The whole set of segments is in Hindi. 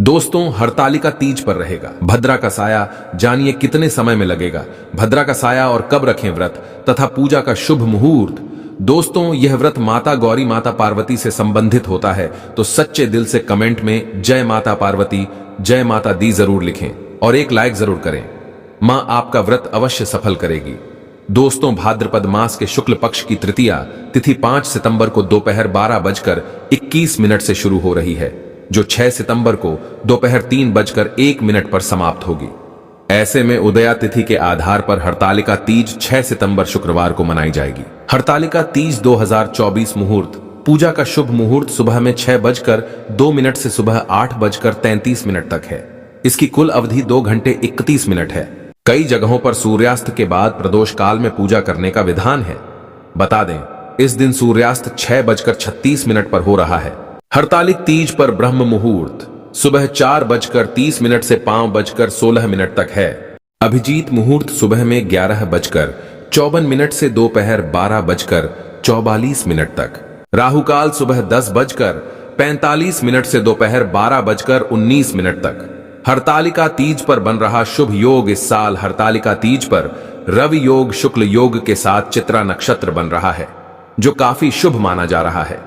दोस्तों, हरतालिका तीज पर रहेगा भद्रा का साया। जानिए कितने समय में लगेगा भद्रा का साया और कब रखें व्रत तथा पूजा का शुभ मुहूर्त। दोस्तों, यह व्रत माता गौरी माता पार्वती से संबंधित होता है, तो सच्चे दिल से कमेंट में जय माता पार्वती जय माता दी जरूर लिखें और एक लाइक जरूर करें। मां आपका व्रत अवश्य सफल करेगी। दोस्तों, भाद्रपद मास के शुक्ल पक्ष की तृतीया तिथि 5 सितंबर को दोपहर 12:21 से शुरू हो रही है, जो 6 सितंबर को दोपहर 3:01 पर समाप्त होगी। ऐसे में उदया तिथि के आधार पर हरतालिका तीज 6 सितंबर शुक्रवार को मनाई जाएगी। हरतालिका तीज 2024 मुहूर्त। पूजा का शुभ मुहूर्त सुबह में 6:02 से सुबह 8:33 तक है। इसकी कुल अवधि 2 घंटे 31 मिनट है। कई जगहों पर सूर्यास्त के बाद प्रदोष काल में पूजा करने का विधान है। बता दें, इस दिन सूर्यास्त 6:36 पर हो रहा है। हरतालिक तीज पर ब्रह्म मुहूर्त सुबह 4:30 से 5:16 तक है। अभिजीत मुहूर्त सुबह में 11:54 से दोपहर 12:44 तक। राहुकाल सुबह 10:45 से दोपहर 12:19 तक। हरतालिका तीज पर बन रहा शुभ योग। इस साल हरतालिका तीज पर रवि योग शुक्ल योग के साथ चित्रा नक्षत्र बन रहा है, जो काफी शुभ माना जा रहा है।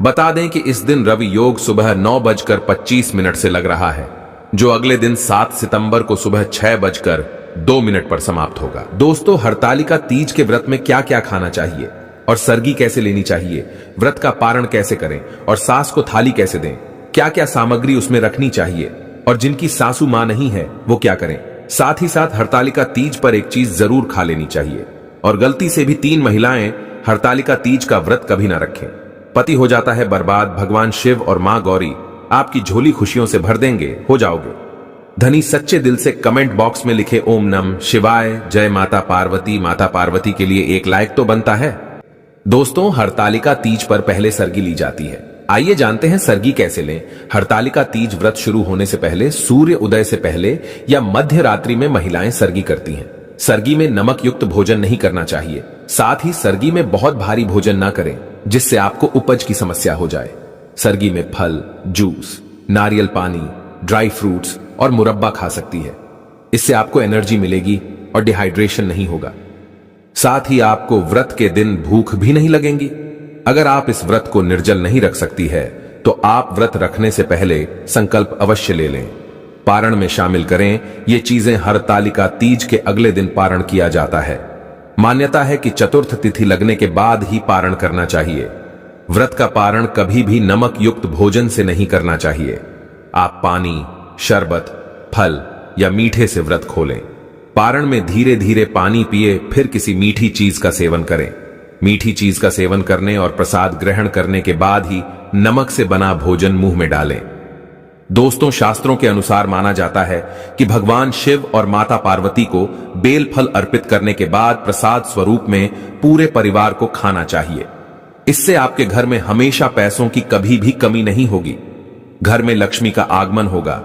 बता दें कि इस दिन रवि योग सुबह 9:25 से लग रहा है, जो अगले दिन 7 सितंबर को सुबह 6:02 पर समाप्त होगा। दोस्तों, हरतालिका तीज के व्रत में क्या क्या खाना चाहिए और सरगी कैसे लेनी चाहिए, व्रत का पारण कैसे करें और सास को थाली कैसे दें, क्या क्या सामग्री उसमें रखनी चाहिए और जिनकी सासू मां नहीं है वो क्या करें। साथ ही साथ हरतालिका तीज पर एक चीज जरूर खा लेनी चाहिए और गलती से भी 3 महिलाएं हरतालिका तीज का व्रत कभी ना रखें। पति हो जाता है बर्बाद। भगवान शिव और मां गौरी आपकी झोली खुशियों से भर देंगे, हो जाओगे धनी। सच्चे दिल से कमेंट बॉक्स में लिखे ओम नम शिवाय जय माता पार्वती। माता पार्वती के लिए एक लाइक तो बनता है। दोस्तों, हरतालिका तीज पर पहले सरगी ली जाती है। आइए जानते हैं सरगी कैसे लें। हरतालिका तीज व्रत शुरू होने से पहले सूर्य उदय से पहले या मध्य रात्रि में महिलाएं सरगी करती हैं। सरगी में नमक युक्त भोजन नहीं करना चाहिए। साथ ही सरगी में बहुत भारी भोजन ना करें, जिससे आपको उपज की समस्या हो जाए। सरगी में फल, जूस, नारियल पानी, ड्राई फ्रूट्स और मुरब्बा खा सकती है। इससे आपको एनर्जी मिलेगी और डिहाइड्रेशन नहीं होगा। साथ ही आपको व्रत के दिन भूख भी नहीं लगेगी। अगर आप इस व्रत को निर्जल नहीं रख सकती है, तो आप व्रत रखने से पहले संकल्प अवश्य ले लें। पारण में शामिल करें। ये चीजें हरतालिका तीज के अगले दिन पारण किया जाता है। मान्यता है कि चतुर्थ तिथि लगने के बाद ही पारण करना चाहिए। व्रत का पारण कभी भी नमक युक्त भोजन से नहीं करना चाहिए। आप पानी, शरबत, फल या मीठे से व्रत खोलें। पारण में धीरे धीरे पानी पिए, फिर किसी मीठी चीज का सेवन करें। मीठी चीज का सेवन करने और प्रसाद ग्रहण करने के बाद ही नमक से बना भोजन मुंह में डालें। दोस्तों, शास्त्रों के अनुसार माना जाता है कि भगवान शिव और माता पार्वती को बेल फल अर्पित करने के बाद प्रसाद स्वरूप में पूरे परिवार को खाना चाहिए। इससे आपके घर में हमेशा पैसों की कभी भी कमी नहीं होगी। घर में लक्ष्मी का आगमन होगा।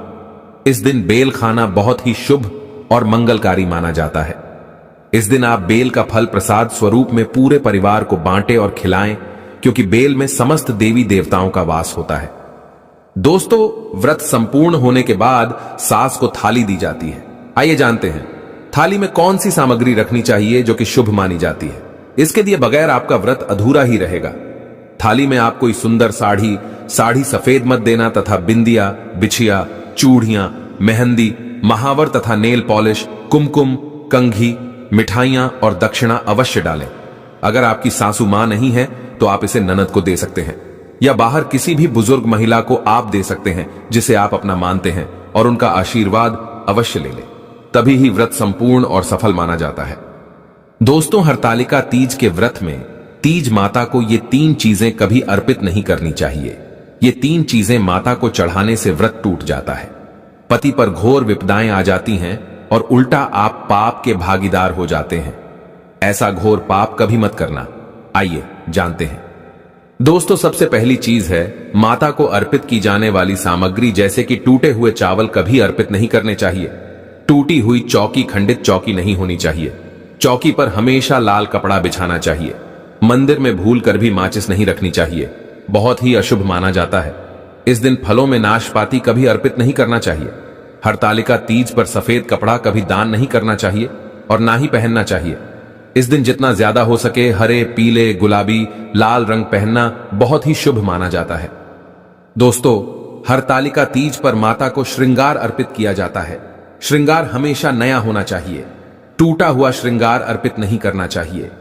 इस दिन बेल खाना बहुत ही शुभ और मंगलकारी माना जाता है। इस दिन आप बेल का फल प्रसाद स्वरूप में पूरे परिवार को बांटें और खिलाएं, क्योंकि बेल में समस्त देवी देवताओं का वास होता है। दोस्तों, व्रत संपूर्ण होने के बाद सास को थाली दी जाती है। आइए जानते हैं थाली में कौन सी सामग्री रखनी चाहिए जो कि शुभ मानी जाती है। इसके दिए बगैर आपका व्रत अधूरा ही रहेगा। थाली में आप कोई सुंदर साड़ी सफेद मत देना तथा बिंदिया, बिछिया, चूड़ियां, मेहंदी, महावर तथा नेल पॉलिश, कुमकुम, कंघी, मिठाइयां और दक्षिणा अवश्य डालें। अगर आपकी सासू मां नहीं है तो आप इसे ननद को दे सकते हैं या बाहर किसी भी बुजुर्ग महिला को आप दे सकते हैं जिसे आप अपना मानते हैं, और उनका आशीर्वाद अवश्य ले लें। तभी ही व्रत संपूर्ण और सफल माना जाता है। दोस्तों, हरतालिका तीज के व्रत में तीज माता को ये 3 चीजें कभी अर्पित नहीं करनी चाहिए। ये 3 चीजें माता को चढ़ाने से व्रत टूट जाता है। पति पर घोर विपदाएं आ जाती हैं और उल्टा आप पाप के भागीदार हो जाते हैं। ऐसा घोर पाप कभी मत करना। आइए जानते हैं। दोस्तों, सबसे पहली चीज है माता को अर्पित की जाने वाली सामग्री, जैसे कि टूटे हुए चावल कभी अर्पित नहीं करने चाहिए। टूटी हुई चौकी, खंडित चौकी नहीं होनी चाहिए। चौकी पर हमेशा लाल कपड़ा बिछाना चाहिए। मंदिर में भूल कर भी माचिस नहीं रखनी चाहिए, बहुत ही अशुभ माना जाता है। इस दिन फलों में नाशपाती कभी अर्पित नहीं करना चाहिए। हरतालिका तीज पर सफेद कपड़ा कभी दान नहीं करना चाहिए और ना ही पहनना चाहिए। इस दिन जितना ज्यादा हो सके हरे, पीले, गुलाबी, लाल रंग पहनना बहुत ही शुभ माना जाता है। दोस्तों, हरतालिका तीज पर माता को श्रृंगार अर्पित किया जाता है। श्रृंगार हमेशा नया होना चाहिए। टूटा हुआ श्रृंगार अर्पित नहीं करना चाहिए।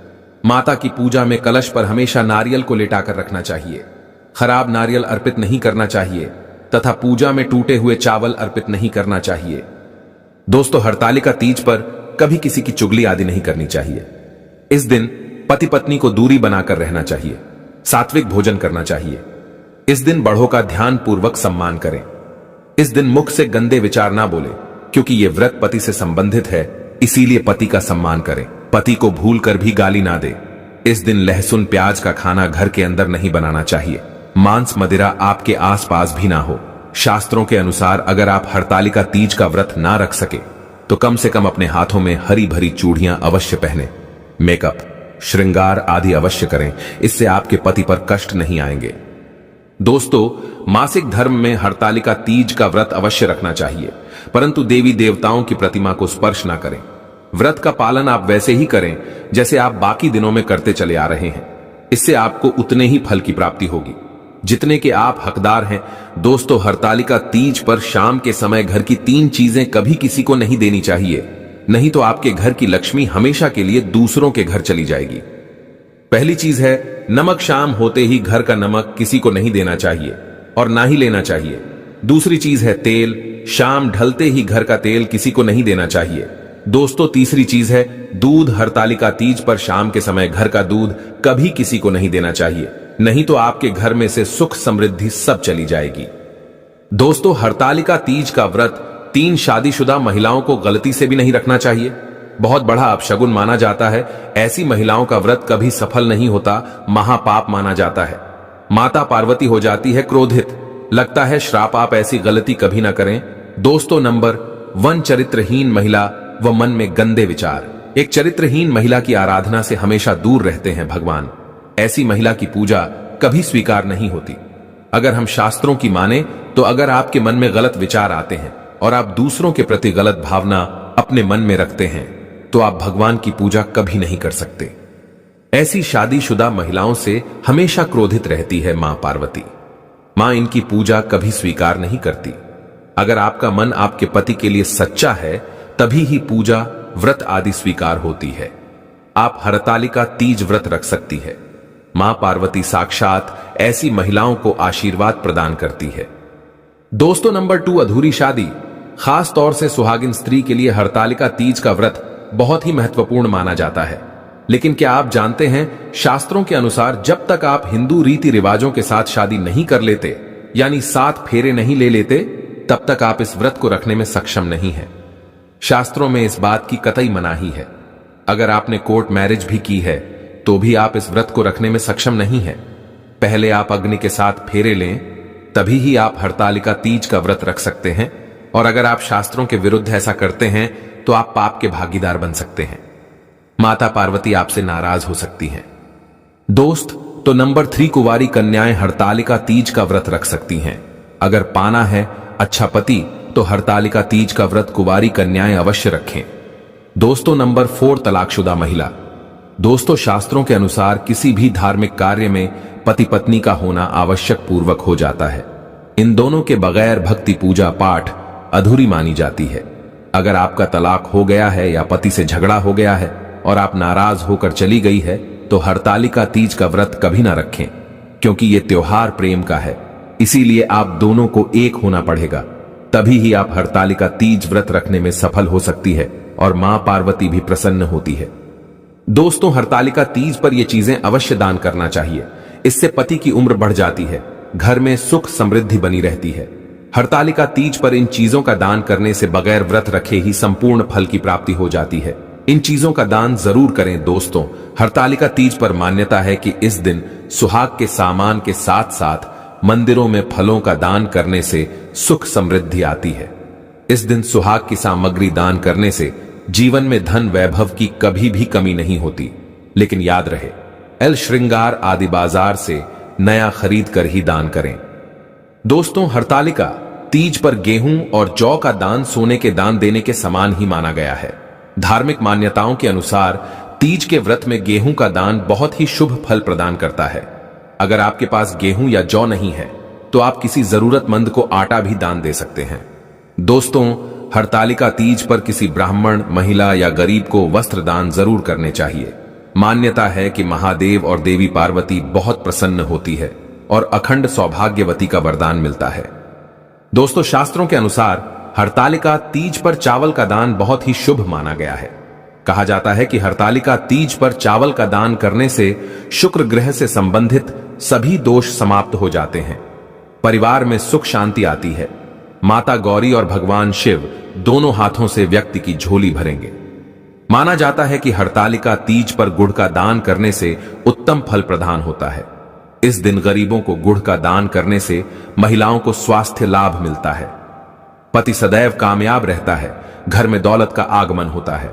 माता की पूजा में कलश पर हमेशा नारियल को लेटाकर रखना चाहिए। खराब नारियल अर्पित नहीं करना चाहिए तथा पूजा में टूटे हुए चावल अर्पित नहीं करना चाहिए। दोस्तों, हरतालिका तीज पर कभी किसी की चुगली आदि नहीं करनी चाहिए। इस दिन पति पत्नी को दूरी बनाकर रहना चाहिए। सात्विक भोजन करना चाहिए। इस दिन बड़ों का ध्यान पूर्वक सम्मान करें। इस दिन मुख से गंदे विचार ना बोले, क्योंकि यह व्रत पति से संबंधित है, इसीलिए पति का सम्मान करें। पति को भूल कर भी गाली ना दे। इस दिन लहसुन प्याज का खाना घर के अंदर नहीं बनाना चाहिए। मांस मदिरा आपके आसपास भी ना हो। शास्त्रों के अनुसार अगर आप हरतालिका तीज का व्रत ना रख सके तो कम से कम अपने हाथों में हरी भरी चूड़ियां अवश्य पहने। मेकअप, श्रृंगार आदि अवश्य करें। इससे आपके पति पर कष्ट नहीं आएंगे। दोस्तों, मासिक धर्म में हरतालिका तीज का व्रत अवश्य रखना चाहिए, परंतु देवी देवताओं की प्रतिमा को स्पर्श ना करें। व्रत का पालन आप वैसे ही करें जैसे आप बाकी दिनों में करते चले आ रहे हैं। इससे आपको उतने ही फल की प्राप्ति होगी जितने के आप हकदार हैं। दोस्तों, हरतालिका तीज पर शाम के समय घर की 3 चीजें कभी किसी को नहीं देनी चाहिए, नहीं तो आपके घर की लक्ष्मी हमेशा के लिए दूसरों के घर चली जाएगी। पहली चीज है नमक। शाम होते ही घर का नमक किसी को नहीं देना चाहिए और ना ही लेना चाहिए। दूसरी चीज है तेल। शाम ढलते ही घर का तेल किसी को नहीं देना चाहिए। दोस्तों, तीसरी चीज है दूध। हरतालिका तीज पर शाम के समय घर का दूध कभी किसी को नहीं देना चाहिए, नहीं तो आपके घर में से सुख समृद्धि सब चली जाएगी। दोस्तों, हरतालिका तीज का व्रत 3 शादीशुदा महिलाओं को गलती से भी नहीं रखना चाहिए। बहुत बड़ा अपशगुन माना जाता है। ऐसी महिलाओं का व्रत कभी सफल नहीं होता, महापाप माना जाता है। माता पार्वती हो जाती है क्रोधित। लगता है श्राप। आप ऐसी गलती कभी ना करें। दोस्तों, नंबर 1, चरित्रहीन महिला व मन में गंदे विचार। एक चरित्रहीन महिला की आराधना से हमेशा दूर रहते हैं भगवान। ऐसी महिला की पूजा कभी स्वीकार नहीं होती। अगर हम शास्त्रों की माने तो अगर आपके मन में गलत विचार आते हैं और आप दूसरों के प्रति गलत भावना अपने मन में रखते हैं तो आप भगवान की पूजा कभी नहीं कर सकते। ऐसी शादीशुदा महिलाओं से हमेशा क्रोधित रहती है मां पार्वती। मां इनकी पूजा कभी स्वीकार नहीं करती। अगर आपका मन आपके पति के लिए सच्चा है तभी ही पूजा, व्रत आदि स्वीकार होती है। आप हरतालिका तीज व्रत रख सकती है। मां पार्वती साक्षात ऐसी महिलाओं को आशीर्वाद प्रदान करती है। दोस्तों, नंबर 2, अधूरी शादी। खास तौर से सुहागिन स्त्री के लिए हरतालिका तीज का व्रत बहुत ही महत्वपूर्ण माना जाता है। लेकिन क्या आप जानते हैं, शास्त्रों के अनुसार जब तक आप हिंदू रीति रिवाजों के साथ शादी नहीं कर लेते, यानी 7 फेरे नहीं ले लेते, तब तक आप इस व्रत को रखने में सक्षम नहीं है। शास्त्रों में इस बात की कतई मनाही है। अगर आपने कोर्ट मैरिज भी की है तो भी आप इस व्रत को रखने में सक्षम नहीं है। पहले आप अग्नि के साथ फेरे लें, तभी ही आप हरतालिका तीज का व्रत रख सकते हैं। और अगर आप शास्त्रों के विरुद्ध ऐसा करते हैं तो आप पाप के भागीदार बन सकते हैं। माता पार्वती आपसे नाराज हो सकती हैं। दोस्त, तो नंबर 3, कुंवारी कन्याएं हरतालिका तीज का व्रत रख सकती हैं। अगर पाना है अच्छा पति तो हरतालिका तीज का व्रत कुंवारी कन्याएं अवश्य रखें। दोस्तों, नंबर 4, तलाकशुदा महिला। दोस्तों, शास्त्रों के अनुसार किसी भी धार्मिक कार्य में पति पत्नी का होना आवश्यक पूर्वक हो जाता है। इन दोनों के बगैर भक्ति पूजा पाठ अधूरी मानी जाती है। अगर आपका तलाक हो गया है या पति से झगड़ा हो गया है और आप नाराज होकर चली गई है तो हरतालिका तीज का व्रत कभी ना रखें, क्योंकि यह त्योहार प्रेम का है। इसीलिए आप दोनों को एक होना पड़ेगा, तभी ही आप हरतालिका तीज व्रत रखने में सफल हो सकती है और मां पार्वती भी प्रसन्न होती है। दोस्तों, हरतालिका तीज पर यह चीजें अवश्य दान करना चाहिए। इससे पति की उम्र बढ़ जाती है, घर में सुख समृद्धि बनी रहती है। हरतालिका तीज पर इन चीजों का दान करने से बगैर व्रत रखे ही संपूर्ण फल की प्राप्ति हो जाती है। इन चीजों का दान जरूर करें। दोस्तों, हरतालिका तीज पर मान्यता है कि इस दिन सुहाग के सामान के साथ साथ मंदिरों में फलों का दान करने से सुख समृद्धि आती है। इस दिन सुहाग की सामग्री दान करने से जीवन में धन वैभव की कभी भी कमी नहीं होती। लेकिन याद रहे, एल श्रृंगार आदि बाजार से नया खरीद कर ही दान करें। दोस्तों, हरतालिका तीज पर गेहूं और जौ का दान सोने के दान देने के समान ही माना गया है। धार्मिक मान्यताओं के अनुसार तीज के व्रत में गेहूं का दान बहुत ही शुभ फल प्रदान करता है। अगर आपके पास गेहूं या जौ नहीं है तो आप किसी जरूरतमंद को आटा भी दान दे सकते हैं। दोस्तों, हरतालिका तीज पर किसी ब्राह्मण, महिला या गरीब को वस्त्र दान जरूर करने चाहिए। मान्यता है कि महादेव और देवी पार्वती बहुत प्रसन्न होती है और अखंड सौभाग्यवती का वरदान मिलता है। दोस्तों, शास्त्रों के अनुसार हरतालिका तीज पर चावल का दान बहुत ही शुभ माना गया है। कहा जाता है कि हरतालिका तीज पर चावल का दान करने से शुक्र ग्रह से संबंधित सभी दोष समाप्त हो जाते हैं, परिवार में सुख शांति आती है, माता गौरी और भगवान शिव दोनों हाथों से व्यक्ति की झोली भरेंगे। माना जाता है कि हरतालिका तीज पर गुड़ का दान करने से उत्तम फल प्रदान होता है। इस दिन गरीबों को गुड़ का दान करने से महिलाओं को स्वास्थ्य लाभ मिलता है, पति सदैव कामयाब रहता है, घर में दौलत का आगमन होता है,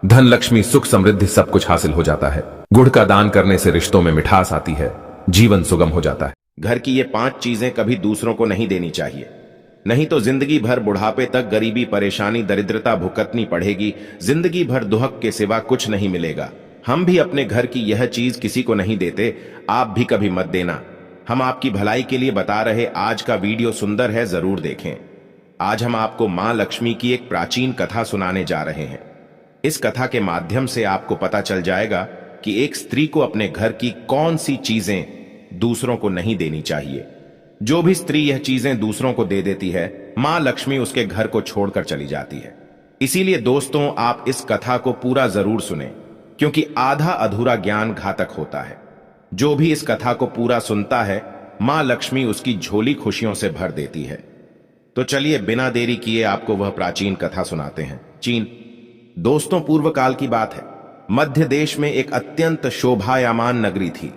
धन लक्ष्मी सुख समृद्धि सब कुछ हासिल हो जाता है। गुड़ का दान करने से रिश्तों में मिठास आती है, जीवन सुगम हो जाता है। घर की ये 5 चीजें कभी दूसरों को नहीं देनी चाहिए, नहीं तो जिंदगी भर बुढ़ापे तक गरीबी, परेशानी, दरिद्रता भुगतनी पड़ेगी। जिंदगी भर दुहक के सिवा कुछ नहीं मिलेगा। हम भी अपने घर की यह चीज किसी को नहीं देते, आप भी कभी मत देना। हम आपकी भलाई के लिए बता रहे आज का वीडियो सुंदर है, जरूर देखें। आज हम आपको मां लक्ष्मी की एक प्राचीन कथा सुनाने जा रहे हैं। इस कथा के माध्यम से आपको पता चल जाएगा कि एक स्त्री को अपने घर की कौन सी चीजें दूसरों को नहीं देनी चाहिए। जो भी स्त्री यह चीजें दूसरों को दे देती है, मां लक्ष्मी उसके घर को छोड़कर चली जाती है। इसीलिए दोस्तों, आप इस कथा को पूरा जरूर सुनें, क्योंकि आधा अधूरा ज्ञान घातक होता है। जो भी इस कथा को पूरा सुनता है, मां लक्ष्मी उसकी झोली खुशियों से भर देती है। तो चलिए बिना देरी किए आपको वह प्राचीन कथा सुनाते हैं। चीन। दोस्तों, पूर्व काल की बात है। मध्य देश में एक अत्यंत शोभायमान नगरी थी।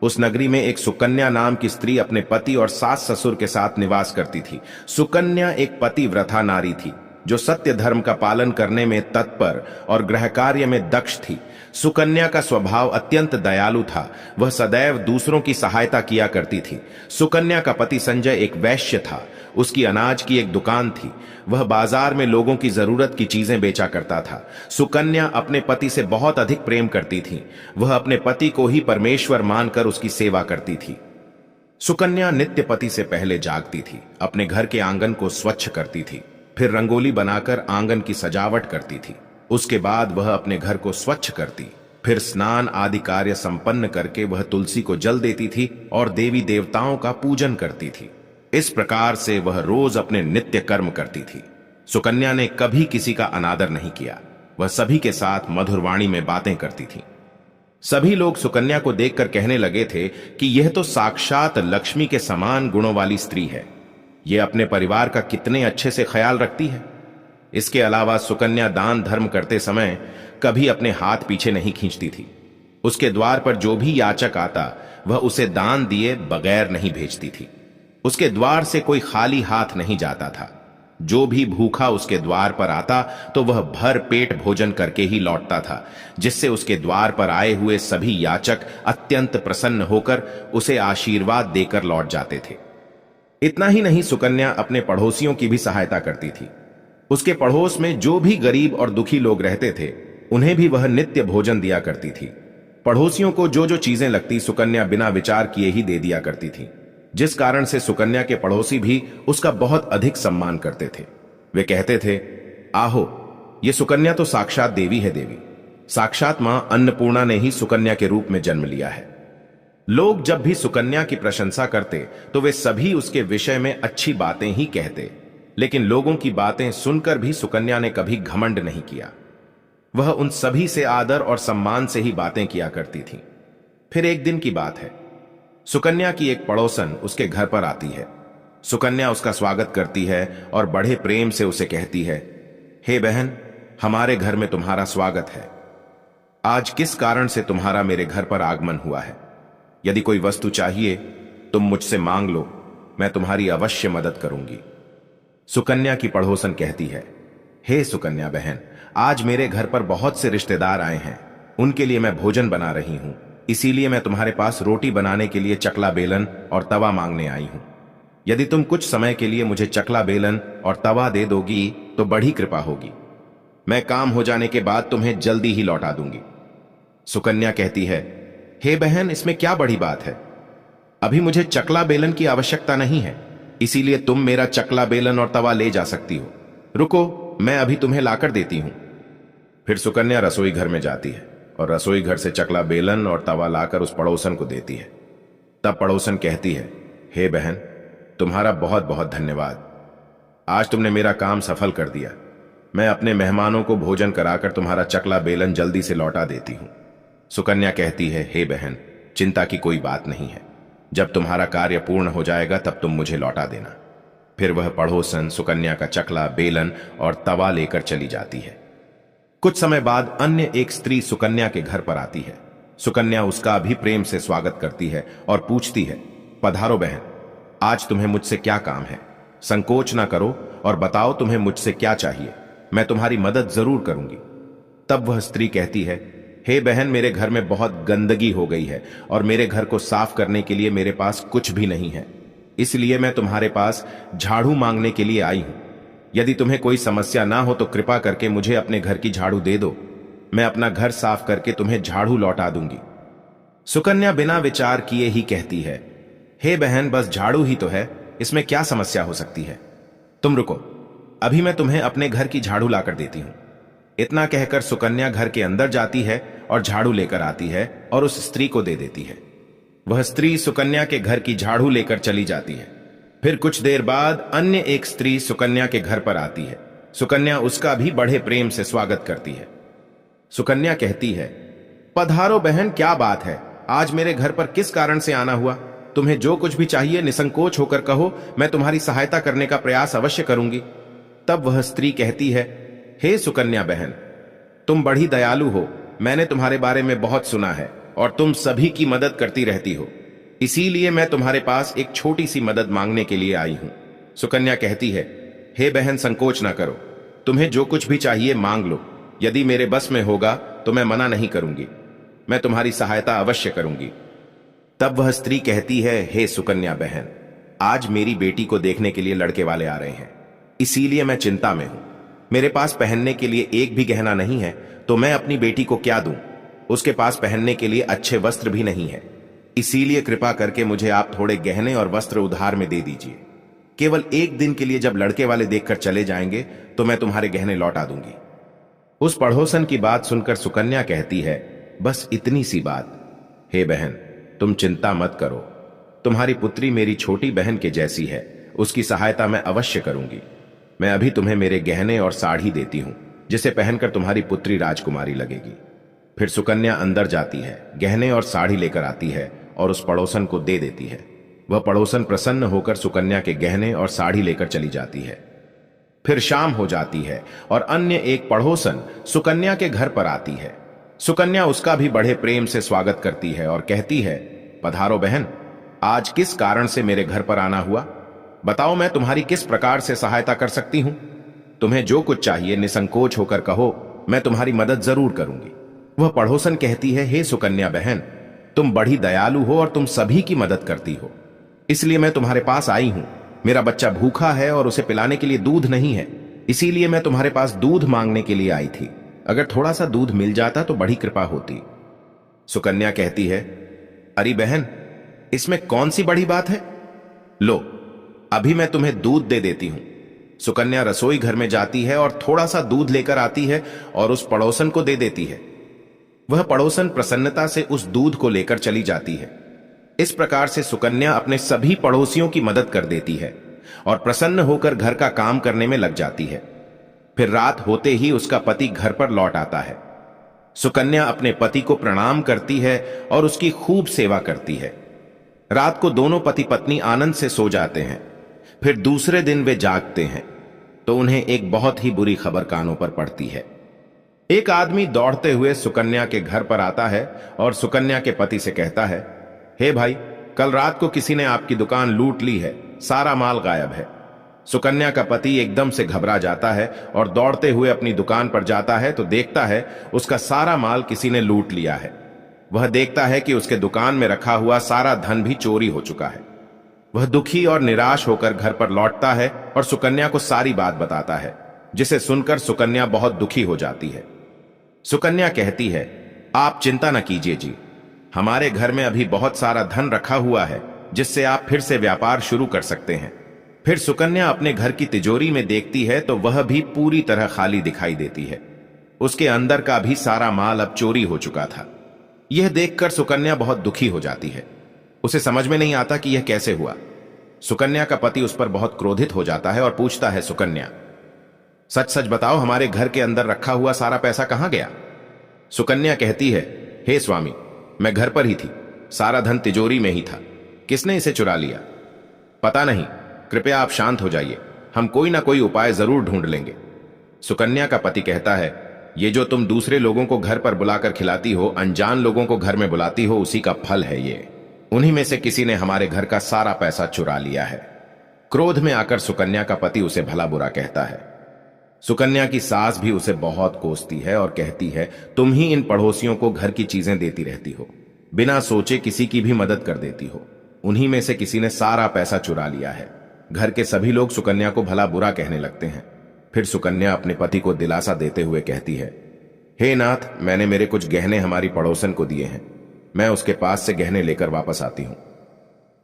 उस नगरी में एक सुकन्या नाम की स्त्री अपने पति और सास ससुर के साथ निवास करती थी। सुकन्या एक पतिव्रता नारी थी जो सत्य धर्म का पालन करने में तत्पर और गृह कार्य में दक्ष थी। सुकन्या का स्वभाव अत्यंत दयालु था। वह सदैव दूसरों की सहायता किया करती थी। सुकन्या का पति संजय एक वैश्य था। उसकी अनाज की एक दुकान थी। वह बाजार में लोगों की जरूरत की चीजें बेचा करता था। सुकन्या अपने पति से बहुत अधिक प्रेम करती थी। वह अपने पति को ही परमेश्वर मानकर उसकी सेवा करती थी। सुकन्या नित्य पति से पहले जागती थी, अपने घर के आंगन को स्वच्छ करती थी, फिर रंगोली बनाकर आंगन की सजावट करती थी। उसके बाद वह अपने घर को स्वच्छ करती, फिर स्नान आदि कार्य संपन्न करके वह तुलसी को जल देती थी और देवी देवताओं का पूजन करती थी। इस प्रकार से वह रोज अपने नित्य कर्म करती थी। सुकन्या ने कभी किसी का अनादर नहीं किया। वह सभी के साथ मधुर वाणी में बातें करती थी। सभी लोग सुकन्या को देखकर कहने लगे थे कि यह तो साक्षात लक्ष्मी के समान गुणों वाली स्त्री है। यह अपने परिवार का कितने अच्छे से ख्याल रखती है। इसके अलावा सुकन्या दान धर्म करते समय कभी अपने हाथ पीछे नहीं खींचती थी। उसके द्वार पर जो भी याचक आता वह उसे दान दिए बगैर नहीं भेजती थी। उसके द्वार से कोई खाली हाथ नहीं जाता था। जो भी भूखा उसके द्वार पर आता तो वह भर पेट भोजन करके ही लौटता था, जिससे उसके द्वार पर आए हुए सभी याचक अत्यंत प्रसन्न होकर उसे आशीर्वाद देकर लौट जाते थे। इतना ही नहीं, सुकन्या अपने पड़ोसियों की भी सहायता करती थी। उसके पड़ोस में जो भी गरीब और दुखी लोग रहते थे, उन्हें भी वह नित्य भोजन दिया करती थी। पड़ोसियों को जो जो चीजें लगती, सुकन्या बिना विचार किए ही दे दिया करती थी, जिस कारण से सुकन्या के पड़ोसी भी उसका बहुत अधिक सम्मान करते थे। वे कहते थे, आहो, ये सुकन्या तो साक्षात देवी है। देवी साक्षात मां अन्नपूर्णा ने ही सुकन्या के रूप में जन्म लिया है। लोग जब भी सुकन्या की प्रशंसा करते तो वे सभी उसके विषय में अच्छी बातें ही कहते, लेकिन लोगों की बातें सुनकर भी सुकन्या ने कभी घमंड नहीं किया। वह उन सभी से आदर और सम्मान से ही बातें किया करती थी। फिर एक दिन की बात है, सुकन्या की एक पड़ोसन उसके घर पर आती है। सुकन्या उसका स्वागत करती है और बड़े प्रेम से उसे कहती है, हे बहन, हमारे घर में तुम्हारा स्वागत है। आज किस कारण से तुम्हारा मेरे घर पर आगमन हुआ है? यदि कोई वस्तु चाहिए तुम मुझसे मांग लो, मैं तुम्हारी अवश्य मदद करूंगी। सुकन्या की पड़ोसन कहती है, हे सुकन्या बहन, आज मेरे घर पर बहुत से रिश्तेदार आए हैं। उनके लिए मैं भोजन बना रही हूं, इसीलिए मैं तुम्हारे पास रोटी बनाने के लिए चकला बेलन और तवा मांगने आई हूं। यदि तुम कुछ समय के लिए मुझे चकला बेलन और तवा दे दोगी तो बड़ी कृपा होगी। मैं काम हो जाने के बाद तुम्हें जल्दी ही लौटा दूंगी। सुकन्या कहती है, हे बहन, इसमें क्या बड़ी बात है? अभी मुझे चकला बेलन की आवश्यकता नहीं है, इसीलिए तुम मेरा चकला बेलन और तवा ले जा सकती हो। रुको, मैं अभी तुम्हें लाकर देती हूं। फिर सुकन्या रसोई घर में जाती है और रसोई घर से चकला बेलन और तवा लाकर उस पड़ोसन को देती है। तब पड़ोसन कहती है, हे बहन, तुम्हारा बहुत बहुत धन्यवाद। आज तुमने मेरा काम सफल कर दिया। मैं अपने मेहमानों को भोजन कराकर तुम्हारा चकला बेलन जल्दी से लौटा देती हूं। सुकन्या कहती है, हे बहन, चिंता की कोई बात नहीं है। जब तुम्हारा कार्य पूर्ण हो जाएगा तब तुम मुझे लौटा देना। फिर वह पड़ोसन सुकन्या का चकला बेलन और तवा लेकर चली जाती है। कुछ समय बाद अन्य एक स्त्री सुकन्या के घर पर आती है। सुकन्या उसका भी प्रेम से स्वागत करती है और पूछती है, पधारो बहन, आज तुम्हें मुझसे क्या काम है? संकोच ना करो और बताओ तुम्हें मुझसे क्या चाहिए। मैं तुम्हारी मदद जरूर करूंगी। तब वह स्त्री कहती है, हे बहन, मेरे घर में बहुत गंदगी हो गई है और मेरे घर को साफ करने के लिए मेरे पास कुछ भी नहीं है। इसलिए मैं तुम्हारे पास झाड़ू मांगने के लिए आई हूं। यदि तुम्हें कोई समस्या ना हो तो कृपा करके मुझे अपने घर की झाड़ू दे दो। मैं अपना घर साफ करके तुम्हें झाड़ू लौटा दूंगी। सुकन्या बिना विचार किए ही कहती है, हे बहन, बस झाड़ू ही तो है, इसमें क्या समस्या हो सकती है? तुम रुको, अभी मैं तुम्हें अपने घर की झाड़ू लाकर देती हूं। इतना कहकर सुकन्या घर के अंदर जाती है और झाड़ू लेकर आती है और उस स्त्री को दे देती है। वह स्त्री सुकन्या के घर की झाड़ू लेकर चली जाती है। फिर कुछ देर बाद अन्य एक स्त्री सुकन्या के घर पर आती है। सुकन्या उसका भी बड़े प्रेम से स्वागत करती है। सुकन्या कहती है, पधारो बहन, क्या बात है? आज मेरे घर पर किस कारण से आना हुआ? तुम्हें जो कुछ भी चाहिए निसंकोच होकर कहो, मैं तुम्हारी सहायता करने का प्रयास अवश्य करूंगी। तब वह स्त्री कहती है, हे सुकन्या बहन, तुम बड़ी दयालु हो। मैंने तुम्हारे बारे में बहुत सुना है और तुम सभी की मदद करती रहती हो, इसीलिए मैं तुम्हारे पास एक छोटी सी मदद मांगने के लिए आई हूं। सुकन्या कहती है, हे बहन, संकोच ना करो, तुम्हें जो कुछ भी चाहिए मांग लो। यदि मेरे बस में होगा तो मैं मना नहीं करूंगी। मैं तुम्हारी सहायता अवश्य करूंगी। तब वह स्त्री कहती है, हे सुकन्या बहन, आज मेरी बेटी को देखने के लिए लड़के वाले आ रहे हैं, इसीलिए मैं चिंता में हूं। मेरे पास पहनने के लिए एक भी गहना नहीं है, तो मैं अपनी बेटी को क्या दूं? उसके पास पहनने के लिए अच्छे वस्त्र भी नहीं है, इसीलिए कृपा करके मुझे आप थोड़े गहने और वस्त्र उधार में दे दीजिए। केवल एक दिन के लिए जब लड़के वाले देखकर चले जाएंगे तो मैं तुम्हारे गहने लौटा दूंगी। उस पड़ोसन की बात सुनकर सुकन्या कहती है, बस इतनी सी बात? हे बहन, तुम चिंता मत करो। तुम्हारी पुत्री मेरी छोटी बहन के जैसी है, उसकी सहायता मैं अवश्य करूंगी। मैं अभी तुम्हें मेरे गहने और साड़ी देती हूं, जिसे पहनकर तुम्हारी पुत्री राजकुमारी लगेगी। फिर सुकन्या अंदर जाती है, गहने और साड़ी लेकर आती है और उस पड़ोसन को दे देती है। वह पड़ोसन प्रसन्न होकर सुकन्या के गहने और साड़ी लेकर चली जाती है। फिर शाम हो जाती है और अन्य एक पड़ोसन सुकन्या के घर पर आती है। सुकन्या उसका भी बड़े प्रेम से स्वागत करती है और कहती है, पधारो बहन, आज किस कारण से मेरे घर पर आना हुआ? बताओ, मैं तुम्हारी किस प्रकार से सहायता कर सकती हूं? तुम्हें जो कुछ चाहिए निसंकोच होकर कहो, मैं तुम्हारी मदद जरूर करूंगी। वह पड़ोसन कहती है, हे सुकन्या बहन, तुम बड़ी दयालु हो और तुम सभी की मदद करती हो, इसलिए मैं तुम्हारे पास आई हूं। मेरा बच्चा भूखा है और उसे पिलाने के लिए दूध नहीं है, इसीलिए मैं तुम्हारे पास दूध मांगने के लिए आई थी। अगर थोड़ा सा दूध मिल जाता तो बड़ी कृपा होती। सुकन्या कहती है, अरे बहन, इसमें कौन सी बड़ी बात है? लो, अभी मैं तुम्हें दूध दे देती हूं। सुकन्या रसोई घर में जाती है और थोड़ा सा दूध लेकर आती है और उस पड़ोसन को दे देती है। वह पड़ोसन प्रसन्नता से उस दूध को लेकर चली जाती है। इस प्रकार से सुकन्या अपने सभी पड़ोसियों की मदद कर देती है और प्रसन्न होकर घर का काम करने में लग जाती है। फिर रात होते ही उसका पति घर पर लौट आता है। सुकन्या अपने पति को प्रणाम करती है और उसकी खूब सेवा करती है। रात को दोनों पति पत्नी आनंद से सो जाते हैं। फिर दूसरे दिन वे जागते हैं तो उन्हें एक बहुत ही बुरी खबर कानों पर पड़ती है। एक आदमी दौड़ते हुए सुकन्या के घर पर आता है और सुकन्या के पति से कहता है, हे भाई, कल रात को किसी ने आपकी दुकान लूट ली है, सारा माल गायब है। सुकन्या का पति एकदम से घबरा जाता है और दौड़ते हुए अपनी दुकान पर जाता है तो देखता है उसका सारा माल किसी ने लूट लिया है। वह देखता है कि उसके दुकान में रखा हुआ सारा धन भी चोरी हो चुका है। वह दुखी और निराश होकर घर पर लौटता है और सुकन्या को सारी बात बताता है, जिसे सुनकर सुकन्या बहुत दुखी हो जाती है। सुकन्या कहती है, आप चिंता न कीजिए जी, हमारे घर में अभी बहुत सारा धन रखा हुआ है जिससे आप फिर से व्यापार शुरू कर सकते हैं। फिर सुकन्या अपने घर की तिजोरी में देखती है तो वह भी पूरी तरह खाली दिखाई देती है। उसके अंदर का भी सारा माल अब चोरी हो चुका था। यह देखकर सुकन्या बहुत दुखी हो जाती है। उसे समझ में नहीं आता कि यह कैसे हुआ। सुकन्या का पति उस पर बहुत क्रोधित हो जाता है और पूछता है, सुकन्या सच सच बताओ, हमारे घर के अंदर रखा हुआ सारा पैसा कहां गया? सुकन्या कहती है, हे स्वामी, मैं घर पर ही थी, सारा धन तिजोरी में ही था, किसने इसे चुरा लिया? पता नहीं, कृपया आप शांत हो जाइए, हम कोई ना कोई उपाय जरूर ढूंढ लेंगे। सुकन्या का पति कहता है, ये जो तुम दूसरे लोगों को घर पर बुलाकर खिलाती हो, अनजान लोगों को घर में बुलाती हो, उसी का फल है ये। उन्हीं में से किसी ने हमारे घर का सारा पैसा चुरा लिया है। क्रोध में आकर सुकन्या का पति उसे भला बुरा कहता है। सुकन्या की सास भी उसे बहुत कोसती है और कहती है, तुम ही इन पड़ोसियों को घर की चीजें देती रहती हो, बिना सोचे किसी की भी मदद कर देती हो। उन्हीं में से किसी ने सारा पैसा चुरा लिया है। घर के सभी लोग सुकन्या को भला बुरा कहने लगते हैं। फिर सुकन्या अपने पति को दिलासा देते हुए कहती है, हे नाथ, मैंने मेरे कुछ गहने हमारी पड़ोसन को दिए हैं, मैं उसके पास से गहने लेकर वापस आती हूं।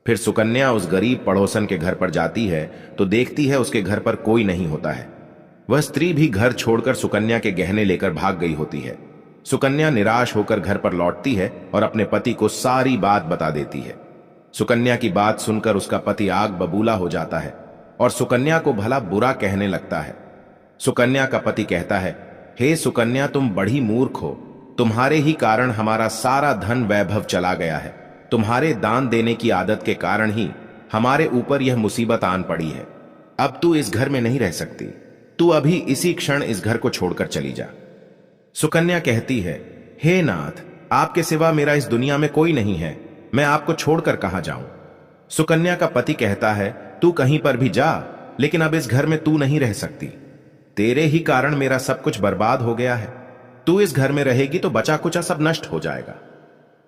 फिर सुकन्या उस गरीब पड़ोसन के घर पर जाती है तो देखती है उसके घर पर कोई नहीं होता है। वह स्त्री भी घर छोड़कर सुकन्या के गहने लेकर भाग गई होती है। सुकन्या निराश होकर घर पर लौटती है और अपने पति को सारी बात बता देती है। सुकन्या की बात सुनकर उसका पति आग बबूला हो जाता है और सुकन्या को भला बुरा कहने लगता है। सुकन्या का पति कहता है, हे सुकन्या, तुम बड़ी मूर्ख हो, तुम्हारे ही कारण हमारा सारा धन वैभव चला गया है। तुम्हारे दान देने की आदत के कारण ही हमारे ऊपर यह मुसीबत आन पड़ी है। अब तू इस घर में नहीं रह सकती, तू अभी इसी क्षण इस घर को छोड़कर चली जा। सुकन्या कहती है, हे नाथ, आपके सिवा मेरा इस दुनिया में कोई नहीं है, मैं आपको छोड़कर कहां जाऊं? सुकन्या का पति कहता है, तू कहीं पर भी जा, लेकिन अब इस घर में तू नहीं रह सकती। तेरे ही कारण मेरा सब कुछ बर्बाद हो गया है। तू इस घर में रहेगी तो बचा कुचा सब नष्ट हो जाएगा।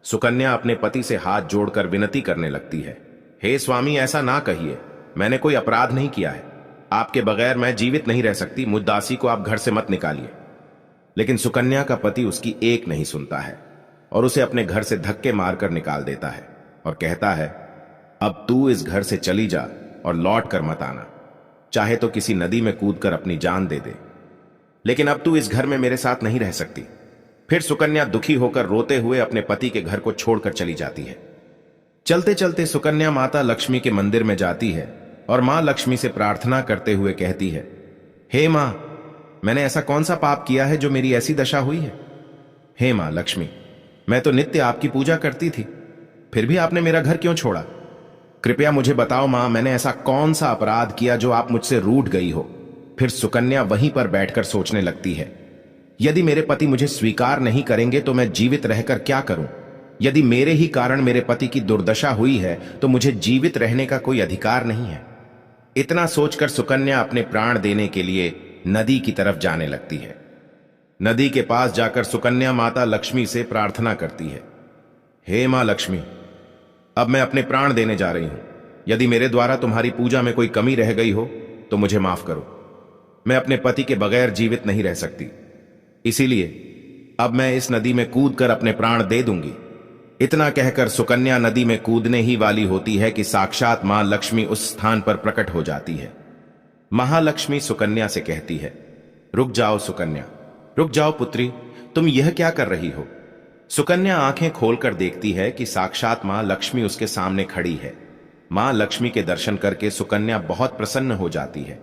सुकन्या अपने पति से हाथ जोड़कर विनती करने लगती है, हे स्वामी, ऐसा ना कहिए, मैंने कोई अपराध नहीं किया है, आपके बगैर मैं जीवित नहीं रह सकती, मुझ दासी को आप घर से मत निकालिए। लेकिन सुकन्या का पति उसकी एक नहीं सुनता है और उसे अपने घर से धक्के मारकर निकाल देता है और कहता है, अब तू इस घर से चली जा और लौट कर मत आना, चाहे तो किसी नदी में कूदकर अपनी जान दे दे, लेकिन अब तू इस घर में मेरे साथ नहीं रह सकती। फिर सुकन्या दुखी होकर रोते हुए अपने पति के घर को छोड़कर चली जाती है। चलते चलते सुकन्या माता लक्ष्मी के मंदिर में जाती है और मां लक्ष्मी से प्रार्थना करते हुए कहती है, हे मां, मैंने ऐसा कौन सा पाप किया है जो मेरी ऐसी दशा हुई है? हे मां लक्ष्मी, मैं तो नित्य आपकी पूजा करती थी, फिर भी आपने मेरा घर क्यों छोड़ा? कृपया मुझे बताओ मां, मैंने ऐसा कौन सा अपराध किया जो आप मुझसे रूठ गई हो? फिर सुकन्या वहीं पर बैठकर सोचने लगती है, यदि मेरे पति मुझे स्वीकार नहीं करेंगे तो मैं जीवित रहकर क्या करूं? यदि मेरे ही कारण मेरे पति की दुर्दशा हुई है तो मुझे जीवित रहने का कोई अधिकार नहीं है। इतना सोचकर सुकन्या अपने प्राण देने के लिए नदी की तरफ जाने लगती है। नदी के पास जाकर सुकन्या माता लक्ष्मी से प्रार्थना करती है, हे मां लक्ष्मी, अब मैं अपने प्राण देने जा रही हूं। यदि मेरे द्वारा तुम्हारी पूजा में कोई कमी रह गई हो तो मुझे माफ करो। मैं अपने पति के बगैर जीवित नहीं रह सकती, इसीलिए अब मैं इस नदी में कूदकर अपने प्राण दे दूंगी। इतना कहकर सुकन्या नदी में कूदने ही वाली होती है कि साक्षात मां लक्ष्मी उस स्थान पर प्रकट हो जाती है। महालक्ष्मी सुकन्या से कहती है, रुक जाओ सुकन्या, रुक जाओ पुत्री, तुम यह क्या कर रही हो? सुकन्या आंखें खोलकर देखती है कि साक्षात मां लक्ष्मी उसके सामने खड़ी है। मां लक्ष्मी के दर्शन करके सुकन्या बहुत प्रसन्न हो जाती है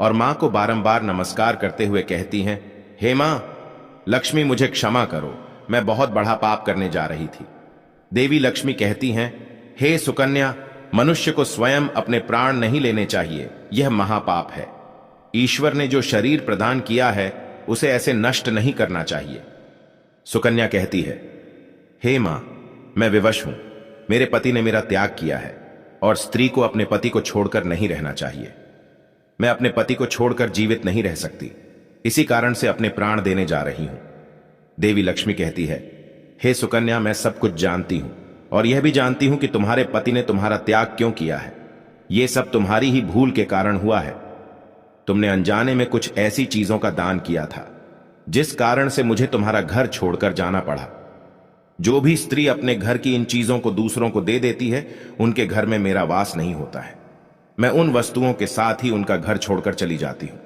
और मां को बारंबार नमस्कार करते हुए कहती हैं, हे मां लक्ष्मी, मुझे क्षमा करो, मैं बहुत बड़ा पाप करने जा रही थी। देवी लक्ष्मी कहती हैं, हे सुकन्या, मनुष्य को स्वयं अपने प्राण नहीं लेने चाहिए, यह महापाप है। ईश्वर ने जो शरीर प्रदान किया है उसे ऐसे नष्ट नहीं करना चाहिए। सुकन्या कहती है, हे मां, मैं विवश हूं, मेरे पति ने मेरा त्याग किया है और स्त्री को अपने पति को छोड़कर नहीं रहना चाहिए। मैं अपने पति को छोड़कर जीवित नहीं रह सकती, इसी कारण से अपने प्राण देने जा रही हूं। देवी लक्ष्मी कहती है, हे सुकन्या, मैं सब कुछ जानती हूं और यह भी जानती हूं कि तुम्हारे पति ने तुम्हारा त्याग क्यों किया है। ये सब तुम्हारी ही भूल के कारण हुआ है। तुमने अनजाने में कुछ ऐसी चीजों का दान किया था जिस कारण से मुझे तुम्हारा घर छोड़कर जाना पड़ा। जो भी स्त्री अपने घर की इन चीजों को दूसरों को दे देती है, उनके घर में मेरा वास नहीं होता है। मैं उन वस्तुओं के साथ ही उनका घर छोड़कर चली जाती हूं।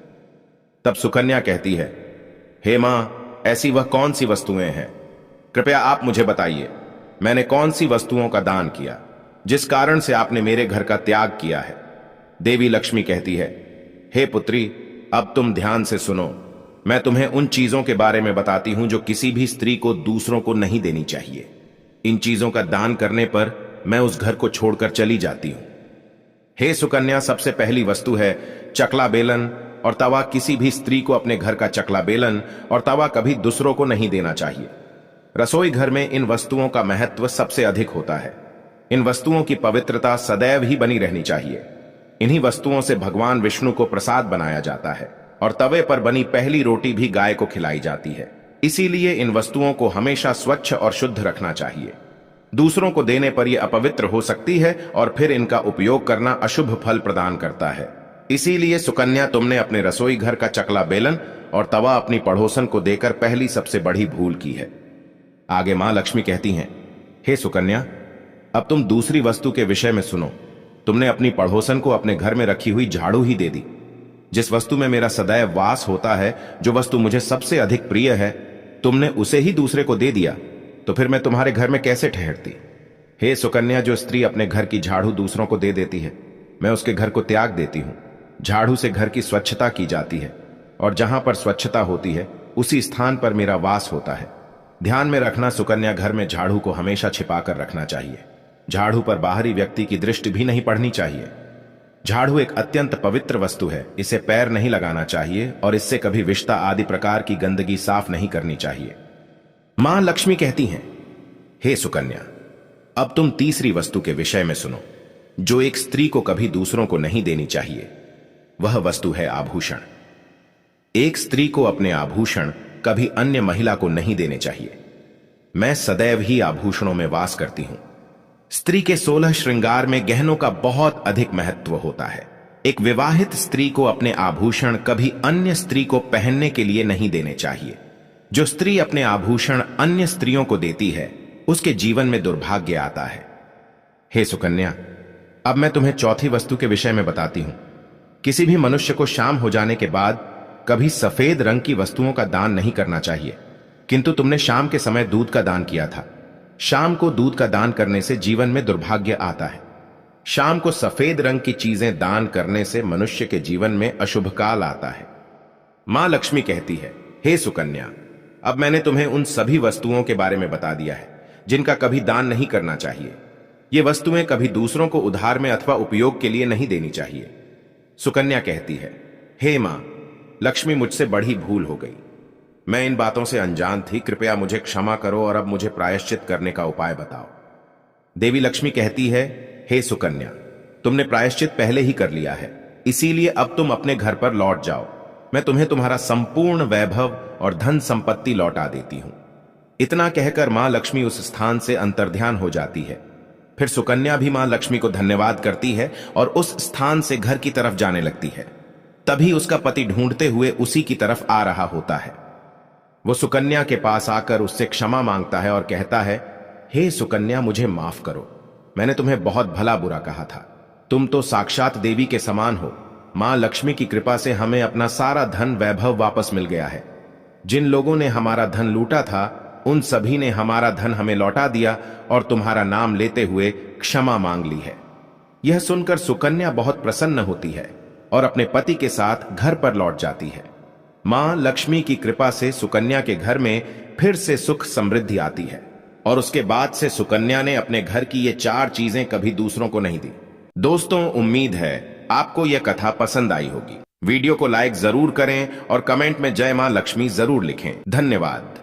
तब सुकन्या कहती है, हे मां, ऐसी वह कौन सी वस्तुएं हैं? कृपया आप मुझे बताइए, मैंने कौन सी वस्तुओं का दान किया जिस कारण से आपने मेरे घर का त्याग किया है? देवी लक्ष्मी कहती है, हे पुत्री, अब तुम ध्यान से सुनो। मैं तुम्हें उन चीजों के बारे में बताती हूं जो किसी भी स्त्री को दूसरों को नहीं देनी चाहिए। इन चीजों का दान करने पर मैं उस घर को छोड़कर चली जाती हूं। हे सुकन्या, सबसे पहली वस्तु है चकला बेलन और तवा। किसी भी स्त्री को अपने घर का चकला बेलन और तवा कभी दूसरों को नहीं देना चाहिए। रसोई घर में इन वस्तुओं का महत्व सबसे अधिक होता है। इन वस्तुओं की पवित्रता सदैव ही बनी रहनी चाहिए। इन्हीं वस्तुओं से भगवान विष्णु को प्रसाद बनाया जाता है और तवे पर बनी पहली रोटी भी गाय को खिलाई जाती है। इसीलिए इन वस्तुओं को हमेशा स्वच्छ और शुद्ध रखना चाहिए। दूसरों को देने पर यह अपवित्र हो सकती है और फिर इनका उपयोग करना अशुभ फल प्रदान करता है। इसीलिए सुकन्या, तुमने अपने रसोई घर का चकला बेलन और तवा अपनी पड़ोसन को देकर पहली सबसे बड़ी भूल की है। आगे मां लक्ष्मी कहती हैं, हे सुकन्या, अब तुम दूसरी वस्तु के विषय में सुनो। तुमने अपनी पड़ोसन को अपने घर में रखी हुई झाड़ू ही दे दी। जिस वस्तु में मेरा सदैव वास होता है, जो वस्तु मुझे सबसे अधिक प्रिय है, तुमने उसे ही दूसरे को दे दिया, तो फिर मैं तुम्हारे घर में कैसे ठहरती? हे सुकन्या, जो स्त्री अपने घर की झाड़ू दूसरों को दे देती है, मैं उसके घर को त्याग देती हूं। झाड़ू से घर की स्वच्छता की जाती है और जहां पर स्वच्छता होती है उसी स्थान पर मेरा वास होता है। ध्यान में रखना सुकन्या, घर में झाड़ू को हमेशा छिपाकर रखना चाहिए। झाड़ू पर बाहरी व्यक्ति की दृष्टि भी नहीं पड़नी चाहिए। झाड़ू एक अत्यंत पवित्र वस्तु है। इसे पैर नहीं लगाना चाहिए और इससे कभी विष्ठा आदि प्रकार की गंदगी साफ नहीं करनी चाहिए। मां लक्ष्मी कहती हैं, हे सुकन्या, अब तुम तीसरी वस्तु के विषय में सुनो, जो एक स्त्री को कभी दूसरों को नहीं देनी चाहिए। वह वस्तु है आभूषण। एक स्त्री को अपने आभूषण कभी अन्य महिला को नहीं देने चाहिए। मैं सदैव ही आभूषणों में वास करती हूं। स्त्री के 16 श्रृंगार में गहनों का बहुत अधिक महत्व होता है। एक विवाहित स्त्री को अपने आभूषण कभी अन्य स्त्री को पहनने के लिए नहीं देने चाहिए। जो स्त्री अपने आभूषण अन्य स्त्रियों को देती है, उसके जीवन में दुर्भाग्य आता है। हे सुकन्या, अब मैं तुम्हें चौथी वस्तु के विषय में बताती हूं। किसी भी मनुष्य को शाम हो जाने के बाद कभी सफेद रंग की वस्तुओं का दान नहीं करना चाहिए, किंतु तुमने शाम के समय दूध का दान किया था। शाम को दूध का दान करने से जीवन में दुर्भाग्य आता है। शाम को सफेद रंग की चीजें दान करने से मनुष्य के जीवन में अशुभ काल आता है। मां लक्ष्मी कहती है, हे सुकन्या, अब मैंने तुम्हें उन सभी वस्तुओं के बारे में बता दिया है जिनका कभी दान नहीं करना चाहिए। ये वस्तुएं कभी दूसरों को उधार में अथवा उपयोग के लिए नहीं देनी चाहिए। सुकन्या कहती है, हे मां लक्ष्मी, मुझसे बड़ी भूल हो गई। मैं इन बातों से अनजान थी। कृपया मुझे क्षमा करो और अब मुझे प्रायश्चित करने का उपाय बताओ। देवी लक्ष्मी कहती है, हे सुकन्या, तुमने प्रायश्चित पहले ही कर लिया है, इसीलिए अब तुम अपने घर पर लौट जाओ। मैं तुम्हें तुम्हारा संपूर्ण वैभव और धन संपत्ति लौटा देती हूं। इतना कहकर मां लक्ष्मी उस स्थान से अंतर्ध्यान हो जाती है। फिर सुकन्या भी मां लक्ष्मी को धन्यवाद करती है और उस स्थान से घर की तरफ जाने लगती है। तभी उसका पति ढूंढते हुए उसी की तरफ आ रहा होता है। वो सुकन्या के पास आकर उससे क्षमा मांगता है और कहता है, हे सुकन्या, मुझे माफ करो। मैंने तुम्हें बहुत भला बुरा कहा था। तुम तो साक्षात देवी के समान हो। मां लक्ष्मी की कृपा से हमें अपना सारा धन वैभव वापस मिल गया है। जिन लोगों ने हमारा धन लूटा था, उन सभी ने हमारा धन हमें लौटा दिया और तुम्हारा नाम लेते हुए क्षमा मांग ली है। यह सुनकर सुकन्या बहुत प्रसन्न होती है और अपने पति के साथ घर पर लौट जाती है। मां लक्ष्मी की कृपा से सुकन्या के घर में फिर से सुख समृद्धि आती है और उसके बाद से सुकन्या ने अपने घर की ये 4 चीजें कभी दूसरों को नहीं दी। दोस्तों, उम्मीद है आपको यह कथा पसंद आई होगी। वीडियो को लाइक जरूर करें और कमेंट में जय मां लक्ष्मी जरूर लिखें। धन्यवाद।